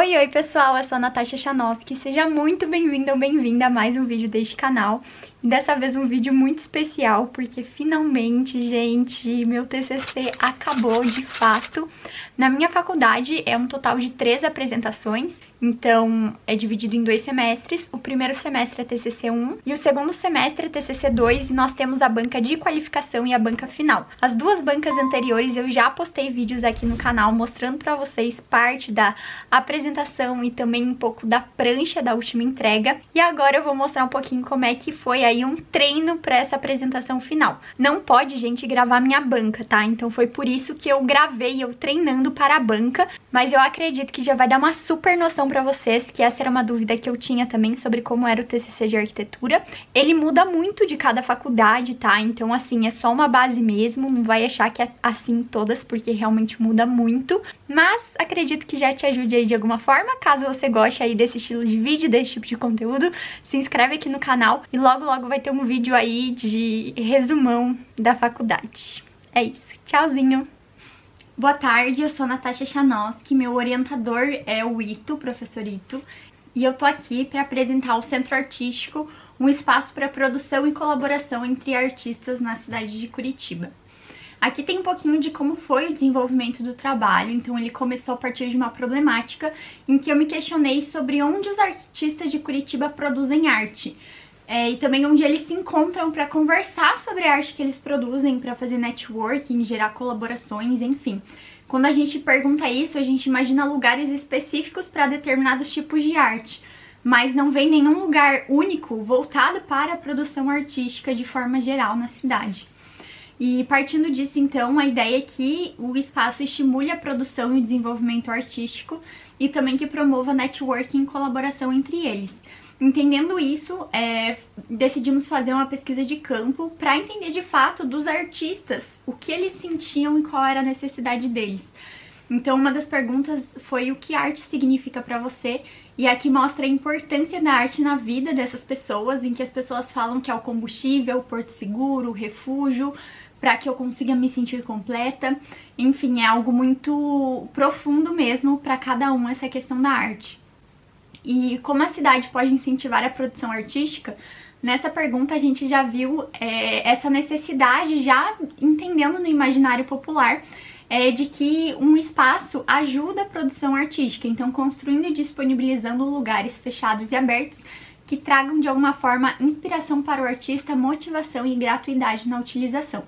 Oi pessoal, eu sou a Natasha Chanoski, seja muito bem-vindo ou bem-vinda a mais um vídeo deste canal. E dessa vez um vídeo muito especial, porque finalmente, gente, meu TCC acabou de fato. Na minha faculdade é um total de 3 apresentações, então é dividido em 2 semestres. O primeiro semestre é TCC 1 e o segundo semestre é TCC 2 e nós temos a banca de qualificação e a banca final. As duas bancas anteriores eu já postei vídeos aqui no canal mostrando pra vocês parte da apresentação e também um pouco da prancha da última entrega. E agora eu vou mostrar um pouquinho como é que foi aí um treino pra essa apresentação final. Não pode, gente, gravar minha banca, tá? Então foi por isso que eu gravei eu treinando para a banca, mas eu acredito que já vai dar uma super noção pra vocês, que essa era uma dúvida que eu tinha também sobre como era o TCC de arquitetura. Ele muda muito de cada faculdade, tá? Então, assim, é só uma base mesmo, não vai achar que é assim todas, porque realmente muda muito. Mas acredito que já te ajude aí de alguma forma. Caso você goste aí desse estilo de vídeo, desse tipo de conteúdo, se inscreve aqui no canal e logo logo vai ter um vídeo aí de resumão da faculdade. É isso, tchauzinho! Boa tarde, eu sou a Natasha Chanoski, meu orientador é o Ito, professor Ito, e eu tô aqui para apresentar o Centro Artístico, um espaço para produção e colaboração entre artistas na cidade de Curitiba. Aqui tem um pouquinho de como foi o desenvolvimento do trabalho, então ele começou a partir de uma problemática em que eu me questionei sobre onde os artistas de Curitiba produzem arte. E também onde eles se encontram para conversar sobre a arte que eles produzem, para fazer networking, gerar colaborações, enfim. Quando a gente pergunta isso, a gente imagina lugares específicos para determinados tipos de arte, mas não vem nenhum lugar único voltado para a produção artística de forma geral na cidade. E partindo disso, então, a ideia é que o espaço estimule a produção e desenvolvimento artístico e também que promova networking e colaboração entre eles. Entendendo isso, decidimos fazer uma pesquisa de campo para entender de fato dos artistas o que eles sentiam e qual era a necessidade deles. Então, uma das perguntas foi o que arte significa para você, e aqui mostra a importância da arte na vida dessas pessoas, em que as pessoas falam que é o combustível, o porto seguro, o refúgio, para que eu consiga me sentir completa. Enfim, é algo muito profundo mesmo para cada um essa questão da arte. E como a cidade pode incentivar a produção artística, nessa pergunta a gente já viu essa necessidade, já entendendo no imaginário popular, de que um espaço ajuda a produção artística, então construindo e disponibilizando lugares fechados e abertos que tragam de alguma forma inspiração para o artista, motivação e gratuidade na utilização.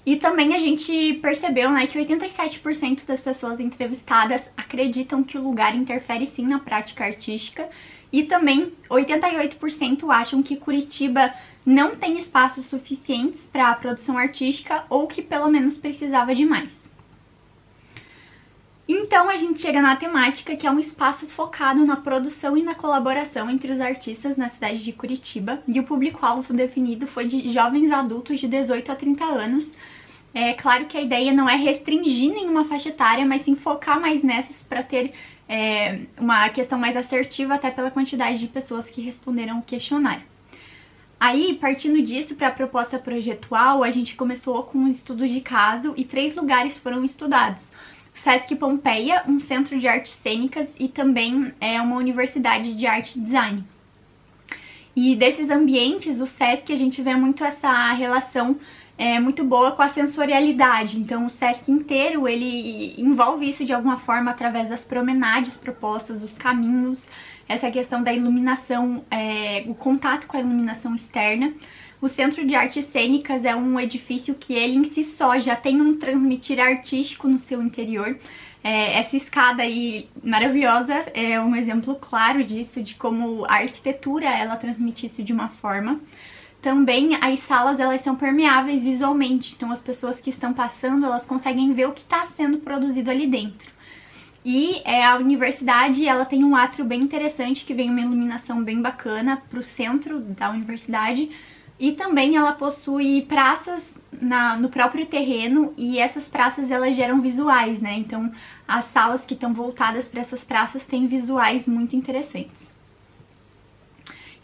E também a gente percebeu, né, que 87% das pessoas entrevistadas acreditam que o lugar interfere sim na prática artística, e também 88% acham que Curitiba não tem espaços suficientes para a produção artística ou que pelo menos precisava de mais. Então a gente chega na temática, que é um espaço focado na produção e na colaboração entre os artistas na cidade de Curitiba, e o público-alvo definido foi de jovens adultos de 18 a 30 anos. É claro que a ideia não é restringir nenhuma faixa etária, mas sim focar mais nessas para ter uma questão mais assertiva, até pela quantidade de pessoas que responderam o questionário. Aí, partindo disso, para a proposta projetual, a gente começou com um estudo de caso e 3 lugares foram estudados. O Sesc Pompeia, um centro de artes cênicas, e também uma universidade de arte e design. E desses ambientes, o Sesc, a gente vê muito essa relação muito boa com a sensorialidade. Então o Sesc inteiro, ele envolve isso de alguma forma através das promenades propostas, dos caminhos, essa questão da iluminação, o contato com a iluminação externa. O Centro de Artes Cênicas é um edifício que ele em si só já tem um transmitir artístico no seu interior. Essa escada aí maravilhosa é um exemplo claro disso, de como a arquitetura ela transmite isso de uma forma. Também as salas, elas são permeáveis visualmente, então as pessoas que estão passando, elas conseguem ver o que está sendo produzido ali dentro. E a universidade, ela tem um átrio bem interessante, que vem uma iluminação bem bacana para o centro da universidade, e também ela possui praças no próprio terreno, e essas praças elas geram visuais, né? Então as salas que estão voltadas para essas praças têm visuais muito interessantes.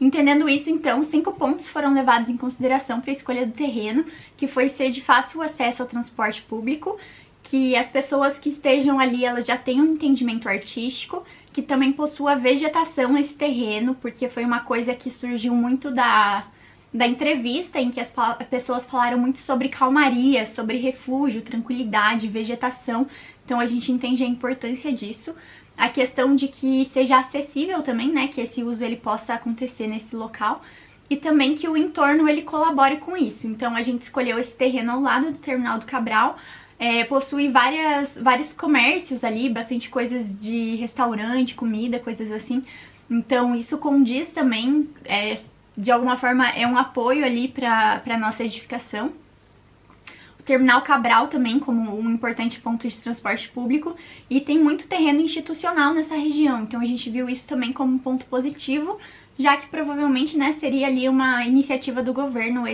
Entendendo isso, então, 5 pontos foram levados em consideração para a escolha do terreno, que foi ser de fácil acesso ao transporte público que as pessoas que estejam ali, elas já tenham um entendimento artístico, que também possua vegetação nesse terreno, porque foi uma coisa que surgiu muito da entrevista, em que as pessoas falaram muito sobre calmaria, sobre refúgio, tranquilidade, vegetação. Então a gente entende a importância disso. A questão de que seja acessível também, né, que esse uso ele possa acontecer nesse local. E também que o entorno ele colabore com isso. Então a gente escolheu esse terreno ao lado do Terminal do Cabral. Possui vários comércios ali, bastante coisas de restaurante, comida, coisas assim. Então isso condiz também, de alguma forma é um apoio ali para a nossa edificação. O Terminal Cabral também como um importante ponto de transporte público, e tem muito terreno institucional nessa região, então a gente viu isso também como um ponto positivo, já que provavelmente, né, seria ali uma iniciativa do governo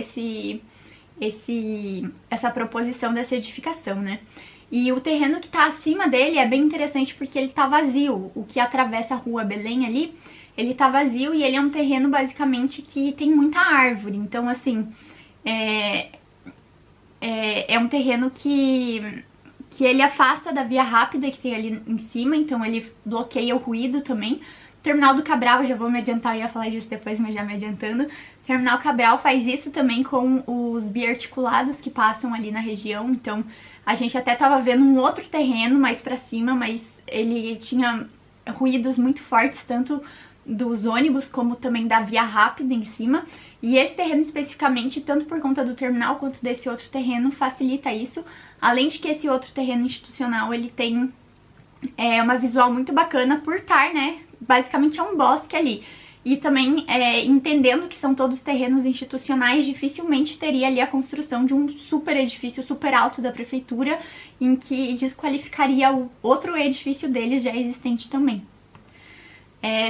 essa proposição dessa edificação, né? E o terreno que está acima dele é bem interessante porque ele está vazio. O que atravessa a Rua Belém ali, ele tá vazio e ele é um terreno basicamente que tem muita árvore. Então, assim, é um terreno que ele afasta da via rápida que tem ali em cima, então ele bloqueia o ruído também. Terminal do Cabral, já vou me adiantar, eu ia falar disso depois, mas já me adiantando. Terminal Cabral faz isso também com os biarticulados que passam ali na região, então a gente até tava vendo um outro terreno mais pra cima, mas ele tinha ruídos muito fortes, tanto dos ônibus como também da via rápida em cima. E esse terreno especificamente, tanto por conta do terminal quanto desse outro terreno, facilita isso. Além de que esse outro terreno institucional, ele tem uma visual muito bacana por estar, né, basicamente é um bosque ali. E também, entendendo que são todos terrenos institucionais, dificilmente teria ali a construção de um super edifício super alto da prefeitura, em que desqualificaria o outro edifício deles já existente também.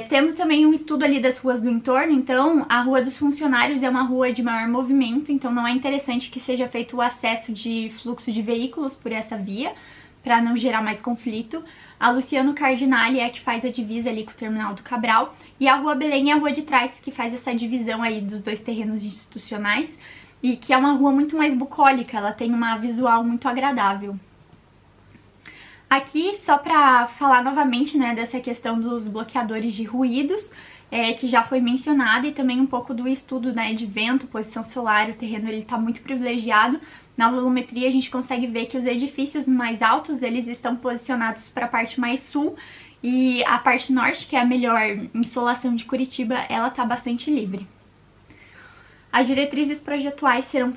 Tendo também um estudo ali das ruas do entorno, então a Rua dos Funcionários é uma rua de maior movimento, então não é interessante que seja feito o acesso de fluxo de veículos por essa via, para não gerar mais conflito. A Luciano Cardinale é a que faz a divisa ali com o Terminal do Cabral, e a Rua Belém é a rua de trás que faz essa divisão aí dos dois terrenos institucionais, e que é uma rua muito mais bucólica, ela tem uma visual muito agradável. Aqui, só para falar novamente, né, dessa questão dos bloqueadores de ruídos, que já foi mencionada, e também um pouco do estudo, né, de vento, posição solar, o terreno ele está muito privilegiado. Na volumetria a gente consegue ver que os edifícios mais altos, eles estão posicionados para a parte mais sul, e a parte norte, que é a melhor insolação de Curitiba, ela está bastante livre. As diretrizes projetuais serão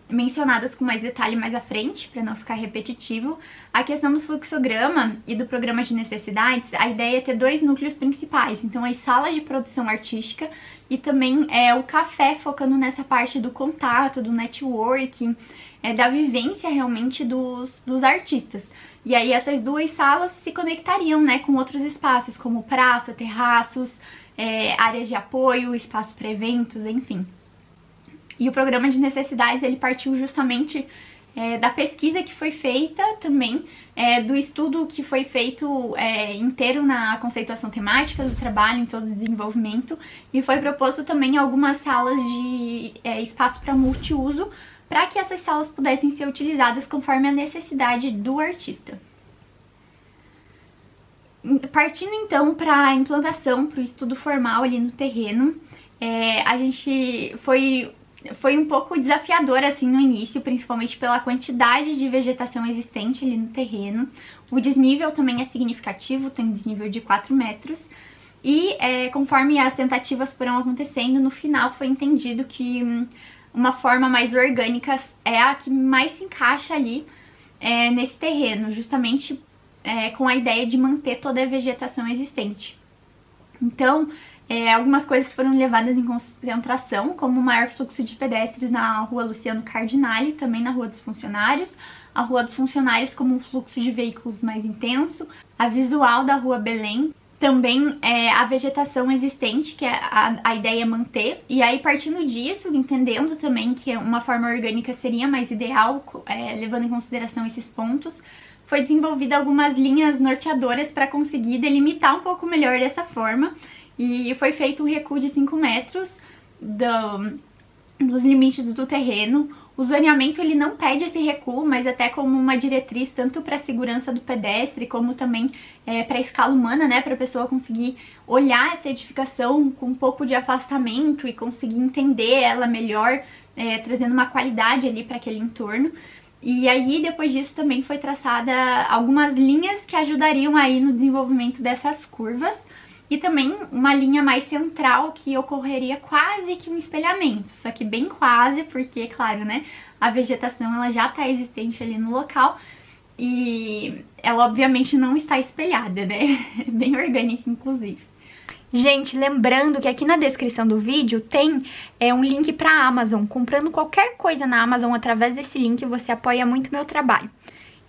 mencionadas com mais detalhe mais à frente, para não ficar repetitivo. A questão do fluxograma e do programa de necessidades, a ideia é ter dois núcleos principais. Então, as salas de produção artística e também o café, focando nessa parte do contato, do networking, da vivência realmente dos artistas. E aí essas duas salas se conectariam, né, com outros espaços, como praça, terraços, áreas de apoio, espaço para eventos, enfim. E o programa de necessidades, ele partiu justamente da pesquisa que foi feita também, do estudo que foi feito inteiro na conceituação temática do trabalho, em todo o desenvolvimento, e foi proposto também algumas salas de espaço para multiuso, para que essas salas pudessem ser utilizadas conforme a necessidade do artista. Partindo então para a implantação, para o estudo formal ali no terreno, a gente foi um pouco desafiador assim no início, principalmente pela quantidade de vegetação existente ali no terreno. O desnível também é significativo, tem um desnível de 4 metros. E conforme as tentativas foram acontecendo, no final foi entendido que uma forma mais orgânica é a que mais se encaixa ali nesse terreno, justamente com a ideia de manter toda a vegetação existente. Então, algumas coisas foram levadas em consideração, como o maior fluxo de pedestres na Rua Luciano Cardinale, também na Rua dos Funcionários, a Rua dos Funcionários como um fluxo de veículos mais intenso, a visual da Rua Belém, também a vegetação existente, que a ideia é manter, e aí partindo disso, entendendo também que uma forma orgânica seria mais ideal, levando em consideração esses pontos, foi desenvolvida algumas linhas norteadoras para conseguir delimitar um pouco melhor dessa forma, e foi feito um recuo de 5 metros dos limites do terreno. O zoneamento ele não pede esse recuo, mas até como uma diretriz tanto para a segurança do pedestre, como também para a escala humana, né, para a pessoa conseguir olhar essa edificação com um pouco de afastamento e conseguir entender ela melhor, trazendo uma qualidade ali para aquele entorno. E aí, depois disso, também foi traçada algumas linhas que ajudariam aí no desenvolvimento dessas curvas. E também uma linha mais central que ocorreria quase que um espelhamento, só que bem quase, porque, claro, né, a vegetação ela já está existente ali no local e ela obviamente não está espelhada, né, bem orgânica inclusive. Gente, lembrando que aqui na descrição do vídeo tem um link para a Amazon. Comprando qualquer coisa na Amazon através desse link, você apoia muito meu trabalho.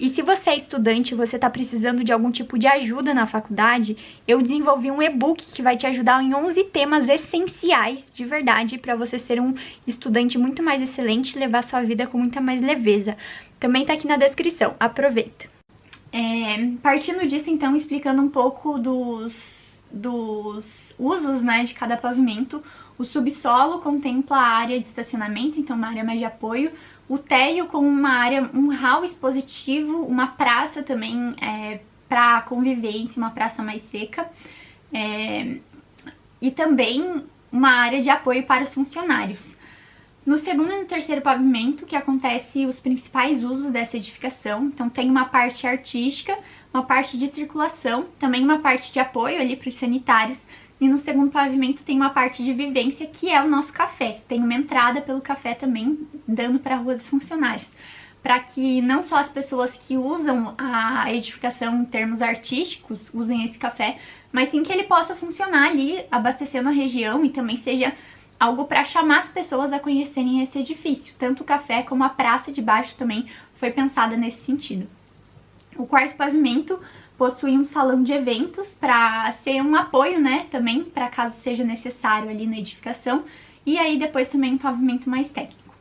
E se você é estudante e você está precisando de algum tipo de ajuda na faculdade, eu desenvolvi um e-book que vai te ajudar em 11 temas essenciais, de verdade, para você ser um estudante muito mais excelente e levar sua vida com muita mais leveza. Também tá aqui na descrição, aproveita. Partindo disso, então, explicando um pouco dos usos, né, de cada pavimento, o subsolo contempla a área de estacionamento, então uma área mais de apoio, o térreo como uma área, um hall expositivo, uma praça também para convivência, uma praça mais seca, e também uma área de apoio para os funcionários. No segundo e no terceiro pavimento, que acontece os principais usos dessa edificação, então tem uma parte artística, uma parte de circulação, também uma parte de apoio ali para os sanitários, e no segundo pavimento tem uma parte de vivência, que é o nosso café. Tem uma entrada pelo café também, dando para a rua dos funcionários. Para que não só as pessoas que usam a edificação em termos artísticos usem esse café, mas sim que ele possa funcionar ali, abastecendo a região e também seja algo para chamar as pessoas a conhecerem esse edifício. Tanto o café como a praça de baixo também foi pensada nesse sentido. O quarto pavimento possui um salão de eventos para ser um apoio, né, também, para caso seja necessário ali na edificação, e aí depois também um pavimento mais técnico.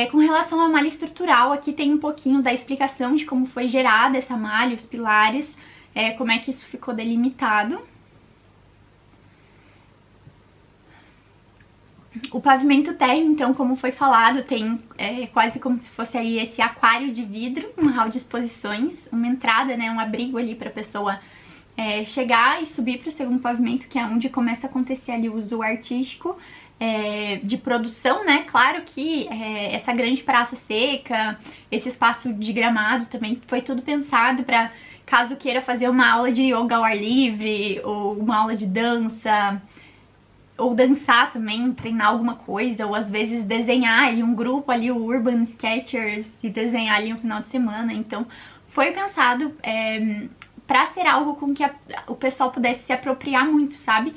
Com relação à malha estrutural, aqui tem um pouquinho da explicação de como foi gerada essa malha, os pilares, como é que isso ficou delimitado. O pavimento térreo, então, como foi falado, tem quase como se fosse aí esse aquário de vidro, um hall de exposições, uma entrada, né, um abrigo ali para a pessoa chegar e subir para o segundo pavimento, que é onde começa a acontecer ali o uso artístico de produção, né? Claro que essa grande praça seca, esse espaço de gramado também foi tudo pensado para caso queira fazer uma aula de yoga ao ar livre ou uma aula de dança, ou dançar também, treinar alguma coisa, ou às vezes desenhar ali um grupo ali, o Urban Sketchers, e desenhar ali um final de semana. Então foi pensado para ser algo com que o pessoal pudesse se apropriar muito, sabe?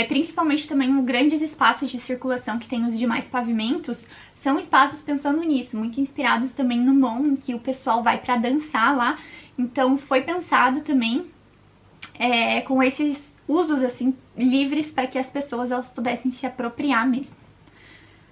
Principalmente também os grandes espaços de circulação que tem os demais pavimentos, são espaços pensando nisso, muito inspirados também no MON, em que o pessoal vai para dançar lá. Então foi pensado também com esses usos assim livres para que as pessoas elas pudessem se apropriar mesmo.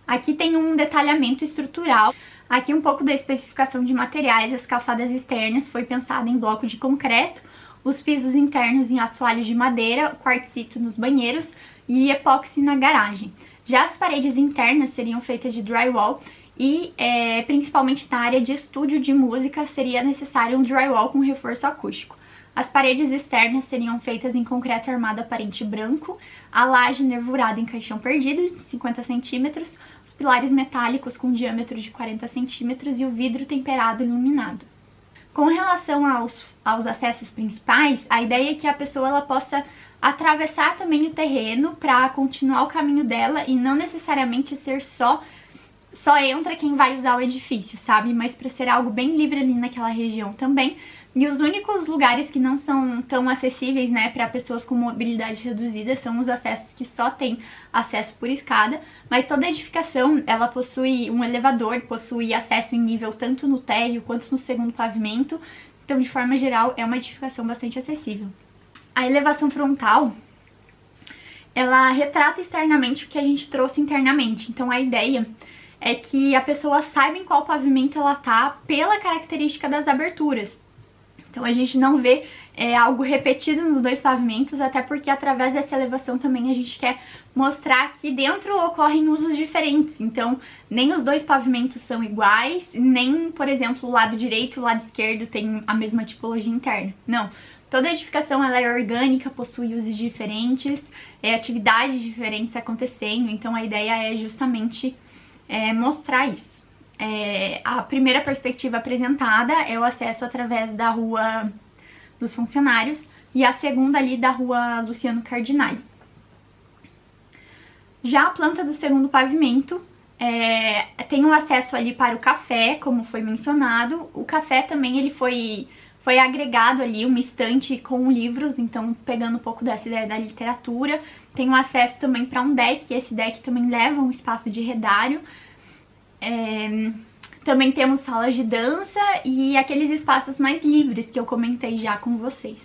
Aqui tem um detalhamento estrutural, aqui um pouco da especificação de materiais. As calçadas externas foi pensada em bloco de concreto, os pisos internos em assoalho de madeira, quartzito nos banheiros e epóxi na garagem. Já as paredes internas seriam feitas de drywall e principalmente na área de estúdio de música seria necessário um drywall com reforço acústico. As paredes externas seriam feitas em concreto armado aparente branco, a laje nervurada em caixão perdido de 50 centímetros, os pilares metálicos com diâmetro de 40 centímetros e o vidro temperado iluminado. Com relação aos acessos principais, a ideia é que a pessoa ela possa atravessar também o terreno para continuar o caminho dela e não necessariamente ser só entra quem vai usar o edifício, sabe? Mas para ser algo bem livre ali naquela região também. E os únicos lugares que não são tão acessíveis, né, para pessoas com mobilidade reduzida são os acessos que só tem acesso por escada, mas toda edificação ela possui um elevador, possui acesso em nível tanto no térreo quanto no segundo pavimento, então de forma geral é uma edificação bastante acessível. A elevação frontal, ela retrata externamente o que a gente trouxe internamente, então a ideia é que a pessoa saiba em qual pavimento ela tá pela característica das aberturas. Então a gente não vê algo repetido nos dois pavimentos, até porque através dessa elevação também a gente quer mostrar que dentro ocorrem usos diferentes. Então nem os dois pavimentos são iguais, nem, por exemplo, o lado direito e o lado esquerdo tem a mesma tipologia interna. Não. Toda edificação ela é orgânica, possui usos diferentes, atividades diferentes acontecendo, então a ideia é justamente mostrar isso. A primeira perspectiva apresentada é o acesso através da Rua dos Funcionários e a segunda ali da Rua Luciano Cardinale. Já a planta do segundo pavimento tem um acesso ali para o café, como foi mencionado. O café também ele foi agregado ali uma estante com livros, então pegando um pouco dessa ideia da literatura. Tem um acesso também para um deck, e esse deck também leva um espaço de redário. Também temos salas de dança e aqueles espaços mais livres que eu comentei já com vocês,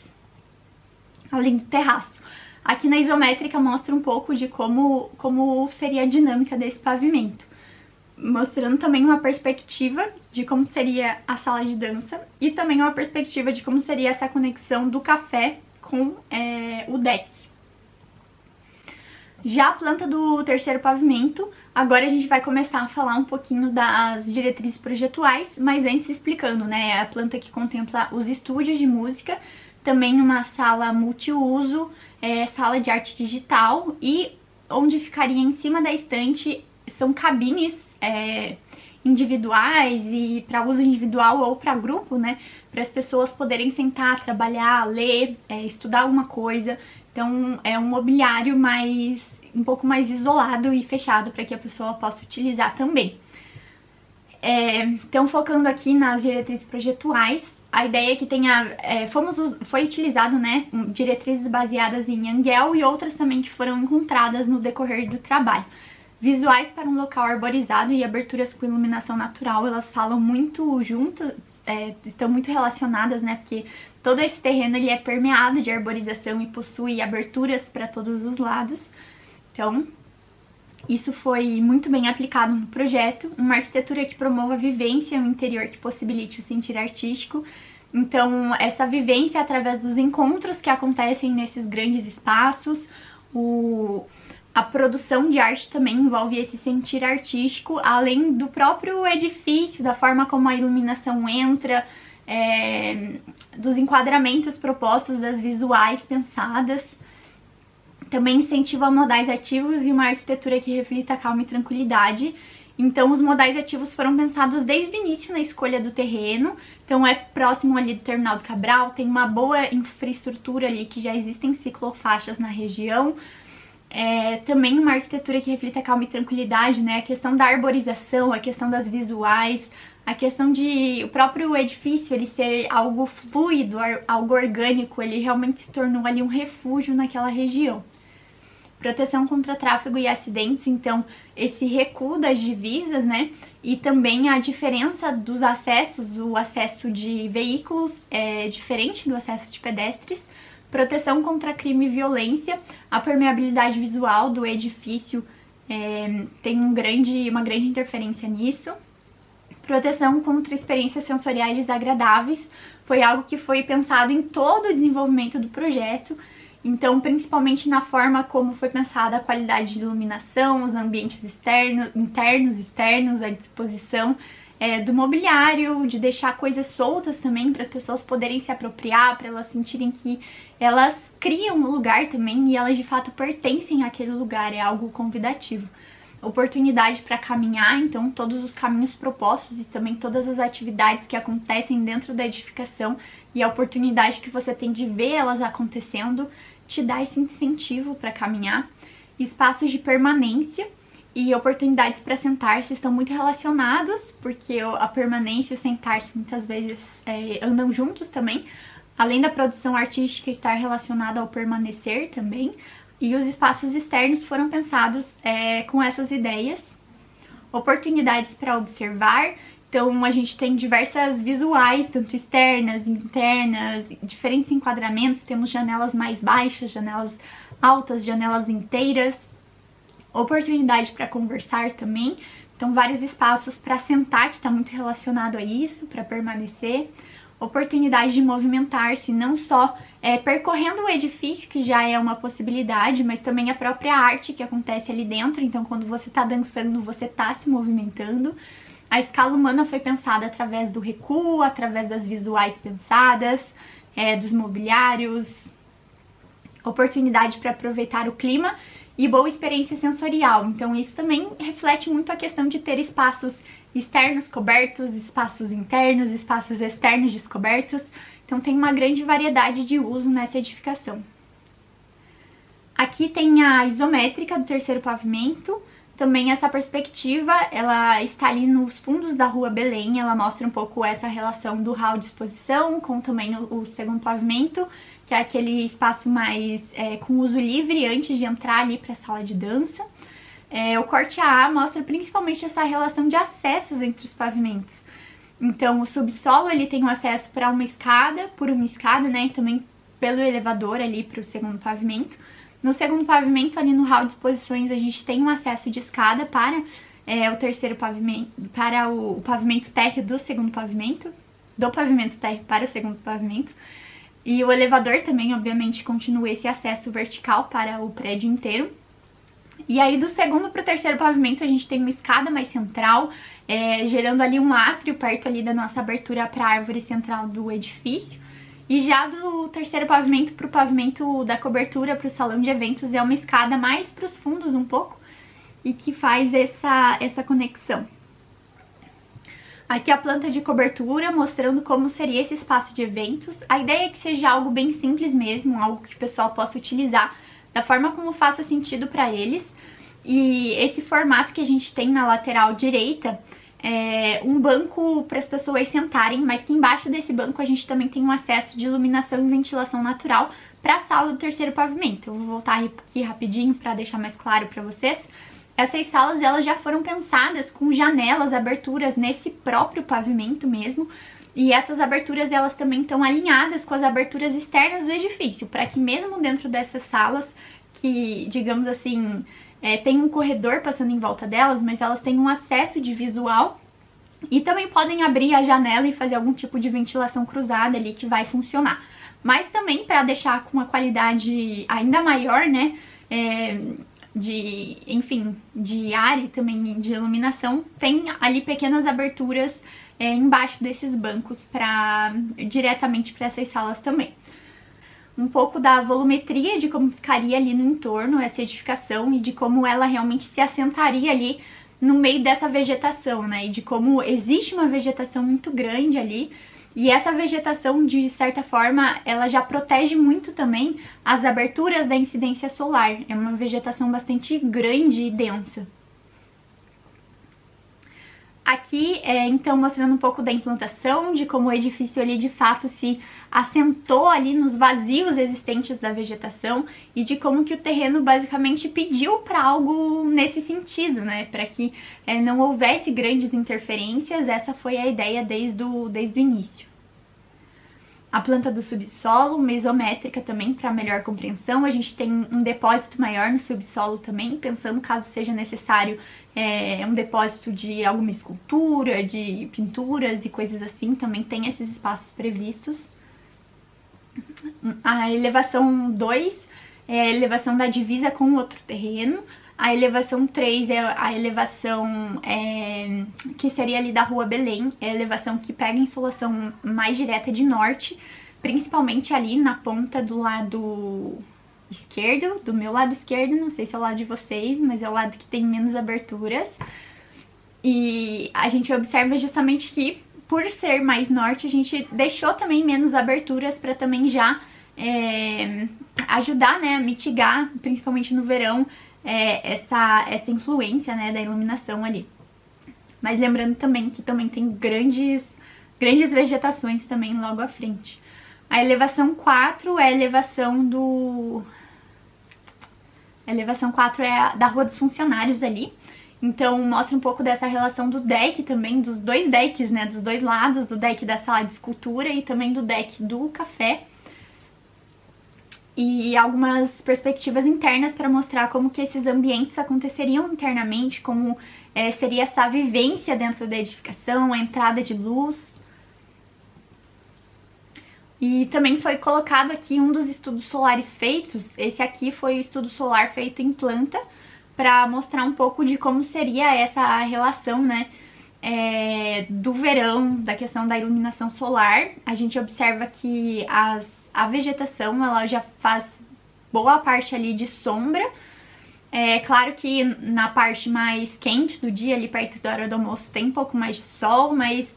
além do terraço. Aqui na isométrica mostra um pouco de como seria a dinâmica desse pavimento, mostrando também uma perspectiva de como seria a sala de dança e também uma perspectiva de como seria essa conexão do café com o deck. Já a planta do terceiro pavimento, agora a gente vai começar a falar um pouquinho das diretrizes projetuais, mas antes explicando, né, a planta que contempla os estúdios de música, também uma sala multiuso, sala de arte digital, e onde ficaria em cima da estante são cabines individuais e para uso individual ou para grupo, né, para as pessoas poderem sentar, trabalhar, ler, estudar alguma coisa. Então é um mobiliário um pouco mais isolado e fechado para que a pessoa possa utilizar também. Então, focando aqui nas diretrizes projetuais, a ideia é que foi utilizado, né, diretrizes baseadas em Yangel e outras também que foram encontradas no decorrer do trabalho. Visuais para um local arborizado e aberturas com iluminação natural, elas falam muito juntas, estão muito relacionadas, né, porque todo esse terreno ele é permeado de arborização e possui aberturas para todos os lados. Então, isso foi muito bem aplicado no projeto, uma arquitetura que promova a vivência, um interior que possibilite o sentir artístico. Então, essa vivência através dos encontros que acontecem nesses grandes espaços, a produção de arte também envolve esse sentir artístico, além do próprio edifício, da forma como a iluminação entra, dos enquadramentos propostos, das visuais pensadas. Também incentiva modais ativos e uma arquitetura que reflita calma e tranquilidade. Então os modais ativos foram pensados desde o início na escolha do terreno. Então é próximo ali do Terminal do Cabral, tem uma boa infraestrutura ali que já existem ciclofaixas na região. Também uma arquitetura que reflita calma e tranquilidade, né? A questão da arborização, a questão das visuais, a questão de o próprio edifício ele ser algo fluido, algo orgânico, ele realmente se tornou ali um refúgio naquela região. Proteção contra tráfego e acidentes, então esse recuo das divisas, né, e também a diferença dos acessos, o acesso de veículos é diferente do acesso de pedestres. Proteção contra crime e violência, a permeabilidade visual do edifício tem uma grande interferência nisso. Proteção contra experiências sensoriais desagradáveis, foi algo que foi pensado em todo o desenvolvimento do projeto. Então, principalmente na forma como foi pensada a qualidade de iluminação, os ambientes internos, externos, a disposição do mobiliário, de deixar coisas soltas também para as pessoas poderem se apropriar, para elas sentirem que elas criam um lugar também e elas de fato pertencem àquele lugar, é algo convidativo. Oportunidade para caminhar, então todos os caminhos propostos e também todas as atividades que acontecem dentro da edificação e a oportunidade que você tem de ver elas acontecendo te dá esse incentivo para caminhar. Espaços de permanência e oportunidades para sentar-se estão muito relacionados, porque a permanência e o sentar-se muitas vezes andam juntos também, além da produção artística estar relacionada ao permanecer também. E os espaços externos foram pensados com essas ideias. Oportunidades para observar. Então a gente tem diversas visuais, tanto externas, internas, diferentes enquadramentos. Temos janelas mais baixas, janelas altas, janelas inteiras. Oportunidade para conversar também. Então vários espaços para sentar, que está muito relacionado a isso, para permanecer. oportunidade de movimentar-se, não só percorrendo o edifício, que já é uma possibilidade, mas também a própria arte que acontece ali dentro. Então, quando você está dançando, você está se movimentando. A escala humana foi pensada através do recuo, através das visuais pensadas, dos mobiliários, oportunidade para aproveitar o clima e boa experiência sensorial. Então isso também reflete muito a questão de ter espaços externos cobertos, espaços internos, espaços externos descobertos. Então tem uma grande variedade de uso nessa edificação. Aqui tem a isométrica do terceiro pavimento. Também essa perspectiva, ela está ali nos fundos da Rua Belém, ela mostra um pouco essa relação do hall de exposição com também o segundo pavimento, que é aquele espaço mais com uso livre antes de entrar ali para a sala de dança. O corte A mostra principalmente essa relação de acessos entre os pavimentos. Então o subsolo ele tem um acesso para uma escada, né, e também pelo elevador ali para o segundo pavimento. No segundo pavimento, ali no hall de exposições, a gente tem um acesso de escada para o terceiro pavimento, para o pavimento térreo do segundo pavimento, do pavimento térreo para o segundo pavimento. E o elevador também, obviamente, continua esse acesso vertical para o prédio inteiro. E aí, do segundo para o terceiro pavimento, a gente tem uma escada mais central, gerando ali um átrio perto ali da nossa abertura para a árvore central do edifício. E já do terceiro pavimento para o pavimento da cobertura para o salão de eventos é uma escada mais para os fundos um pouco e que faz essa conexão. Aqui a planta de cobertura mostrando como seria esse espaço de eventos. A ideia é que seja algo bem simples mesmo, algo que o pessoal possa utilizar da forma como faça sentido para eles. E esse formato que a gente tem na lateral direita um banco para as pessoas sentarem, mas que embaixo desse banco a gente também tem um acesso de iluminação e ventilação natural para a sala do terceiro pavimento. Eu vou voltar aqui rapidinho para deixar mais claro para vocês. Essas salas elas já foram pensadas com janelas, aberturas nesse próprio pavimento mesmo, e essas aberturas elas também estão alinhadas com as aberturas externas do edifício, para que mesmo dentro dessas salas, que digamos assim, tem um corredor passando em volta delas, mas elas têm um acesso de visual e também podem abrir a janela e fazer algum tipo de ventilação cruzada ali que vai funcionar. Mas também para deixar com uma qualidade ainda maior, né, de ar e também de iluminação, tem ali pequenas aberturas embaixo desses bancos diretamente para essas salas também. Um pouco da volumetria de como ficaria ali no entorno essa edificação e de como ela realmente se assentaria ali no meio dessa vegetação, né? E de como existe uma vegetação muito grande ali. E essa vegetação, de certa forma, ela já protege muito também as aberturas da incidência solar. É uma vegetação bastante grande e densa. Aqui, então, mostrando um pouco da implantação, de como o edifício ali de fato se assentou ali nos vazios existentes da vegetação e de como que o terreno basicamente pediu para algo nesse sentido, né? Para que não houvesse grandes interferências, essa foi a ideia desde o início. A planta do subsolo, mesométrica também, para melhor compreensão. A gente tem um depósito maior no subsolo também, pensando caso seja necessário um depósito de alguma escultura, de pinturas e coisas assim, também tem esses espaços previstos. A elevação 2 é a elevação da divisa com o outro terreno. A elevação 3 é a elevação que seria ali da Rua Belém, é a elevação que pega a insolação mais direta de norte, principalmente ali na ponta do lado esquerdo, do meu lado esquerdo, não sei se é o lado de vocês, mas é o lado que tem menos aberturas. E a gente observa justamente que, por ser mais norte, a gente deixou também menos aberturas para também já ajudar, né, a mitigar, principalmente no verão, essa influência, né, da iluminação ali. Mas lembrando também que também tem grandes vegetações também logo à frente. A elevação 4 é a elevação A elevação 4 é da Rua dos Funcionários ali. Então mostra um pouco dessa relação do deck também, dos dois decks, né, dos dois lados, do deck da sala de escultura e também do deck do café. E algumas perspectivas internas para mostrar como que esses ambientes aconteceriam internamente, como seria essa vivência dentro da edificação, a entrada de luz. E também foi colocado aqui um dos estudos solares feitos. Esse aqui foi o estudo solar feito em planta, para mostrar um pouco de como seria essa relação, né, do verão, da questão da iluminação solar. A gente observa que a vegetação, ela já faz boa parte ali de sombra. É claro que na parte mais quente do dia, ali perto da hora do almoço, tem um pouco mais de sol, mas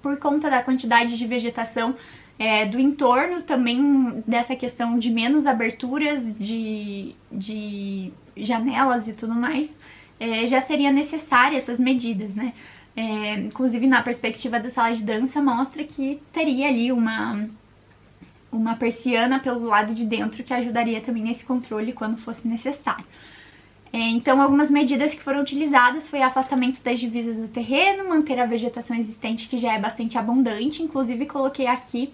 por conta da quantidade de vegetação do entorno, também dessa questão de menos aberturas de janelas e tudo mais, já seria necessária essas medidas, né? Inclusive na perspectiva da sala de dança mostra que teria ali uma persiana pelo lado de dentro que ajudaria também nesse controle quando fosse necessário. Então, algumas medidas que foram utilizadas foi afastamento das divisas do terreno, manter a vegetação existente, que já é bastante abundante. Inclusive, coloquei aqui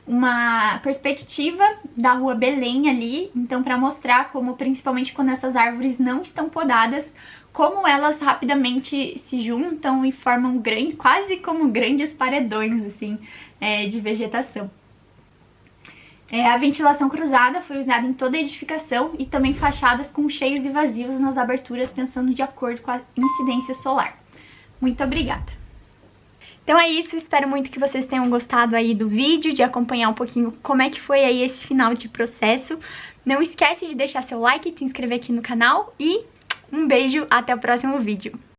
uma perspectiva da rua Belém ali, então para mostrar como, principalmente quando essas árvores não estão podadas, como elas rapidamente se juntam e formam quase como grandes paredões, assim, de vegetação. A ventilação cruzada foi usada em toda a edificação e também fachadas com cheios e vazios nas aberturas, pensando de acordo com a incidência solar. Muito obrigada! Então é isso, espero muito que vocês tenham gostado aí do vídeo, de acompanhar um pouquinho como é que foi aí esse final de processo. Não esquece de deixar seu like, de se inscrever aqui no canal e um beijo, até o próximo vídeo.